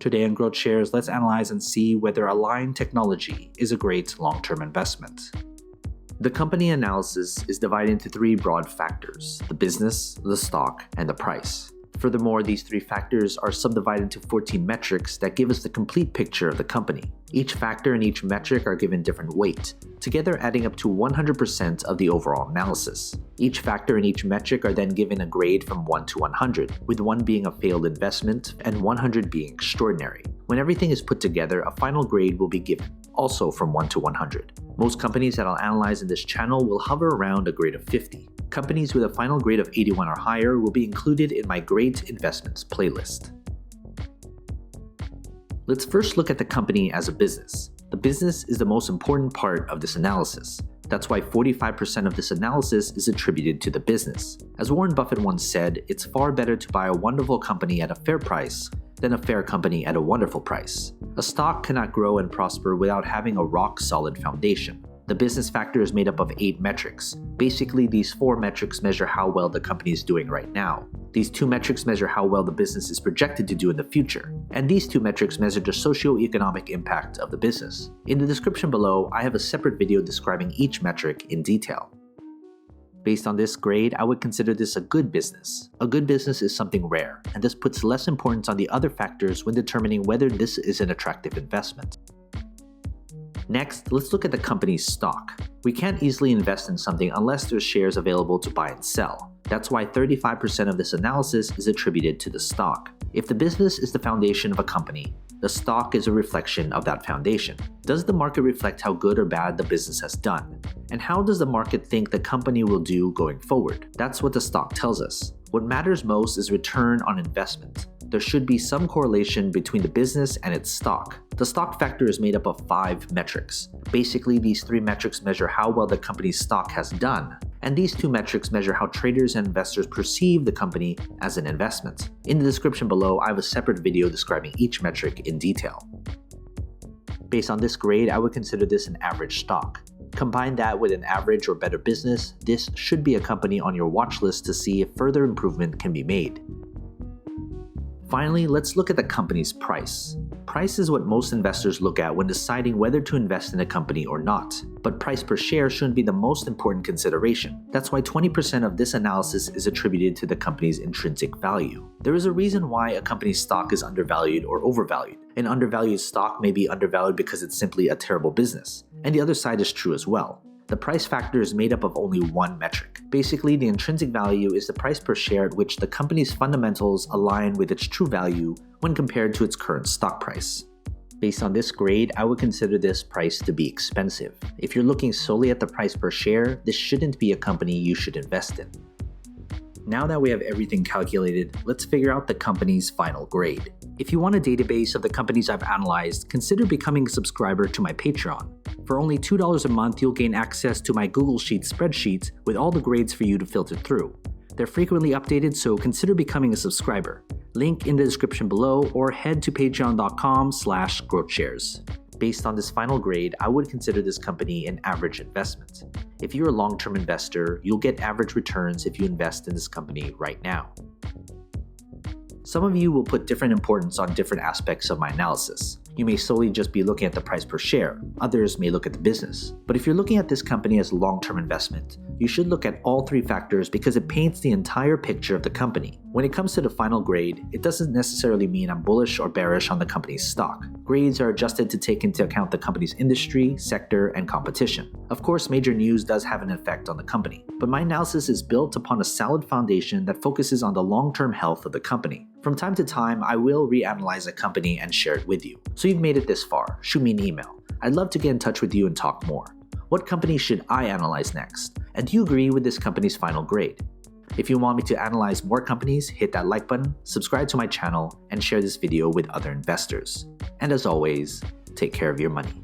Today on GrowthShares, let's analyze and see whether Align Technology is a great long-term investment. The company analysis is divided into three broad factors: the business, the stock, and the price. Furthermore, these three factors are subdivided into 14 metrics that give us the complete picture of the company. Each factor and each metric are given different weight, together adding up to 100% of the overall analysis. Each factor and each metric are then given a grade from 1 to 100, with 1 being a failed investment and 100 being extraordinary. When everything is put together, a final grade will be given, also from 1 to 100. Most companies that I'll analyze in this channel will hover around a grade of 50. Companies with a final grade of 81 or higher will be included in my Great Investments playlist. Let's first look at the company as a business. The business is the most important part of this analysis. That's why 45% of this analysis is attributed to the business. As Warren Buffett once said, it's far better to buy a wonderful company at a fair price than a fair company at a wonderful price. A stock cannot grow and prosper without having a rock-solid foundation. The business factor is made up of 8 metrics. Basically, these 4 metrics measure how well the company is doing right now. These 2 metrics measure how well the business is projected to do in the future. And these 2 metrics measure the socio-economic impact of the business. In the description below, I have a separate video describing each metric in detail. Based on this grade, I would consider this a good business. A good business is something rare, and this puts less importance on the other factors when determining whether this is an attractive investment. Next, let's look at the company's stock. We can't easily invest in something unless there's shares available to buy and sell. That's why 35% of this analysis is attributed to the stock. If the business is the foundation of a company, the stock is a reflection of that foundation. Does the market reflect how good or bad the business has done? And how does the market think the company will do going forward? That's what the stock tells us. What matters most is return on investment. There should be some correlation between the business and its stock. The stock factor is made up of 5 metrics. Basically, these 3 metrics measure how well the company's stock has done, and these 2 metrics measure how traders and investors perceive the company as an investment. In the description below, I have a separate video describing each metric in detail. Based on this grade, I would consider this an average stock. Combine that with an average or better business, this should be a company on your watch list to see if further improvement can be made. Finally, let's look at the company's price. Price is what most investors look at when deciding whether to invest in a company or not. But price per share shouldn't be the most important consideration. That's why 20% of this analysis is attributed to the company's intrinsic value. There is a reason why a company's stock is undervalued or overvalued. An undervalued stock may be undervalued because it's simply a terrible business. And the other side is true as well. The price factor is made up of only 1 metric. Basically, the intrinsic value is the price per share at which the company's fundamentals align with its true value when compared to its current stock price. Based on this grade, I would consider this price to be expensive. If you're looking solely at the price per share, this shouldn't be a company you should invest in. Now that we have everything calculated, let's figure out the company's final grade. If you want a database of the companies I've analyzed, consider becoming a subscriber to my Patreon. For only $2 a month, you'll gain access to my Google Sheets spreadsheet with all the grades for you to filter through. They're frequently updated, so consider becoming a subscriber. Link in the description below, or head to patreon.com/growthshares. Based on this final grade, I would consider this company an average investment. If you're a long-term investor, you'll get average returns if you invest in this company right now. Some of you will put different importance on different aspects of my analysis. You may solely just be looking at the price per share. Others may look at the business. But if you're looking at this company as a long-term investment, you should look at all 3 factors because it paints the entire picture of the company. When it comes to the final grade, it doesn't necessarily mean I'm bullish or bearish on the company's stock. Grades are adjusted to take into account the company's industry, sector, and competition. Of course, major news does have an effect on the company, but my analysis is built upon a solid foundation that focuses on the long-term health of the company. From time to time, I will reanalyze a company and share it with you. So you've made it this far, shoot me an email. I'd love to get in touch with you and talk more. What company should I analyze next? And do you agree with this company's final grade? If you want me to analyze more companies, hit that like button, subscribe to my channel, and share this video with other investors. And as always, take care of your money.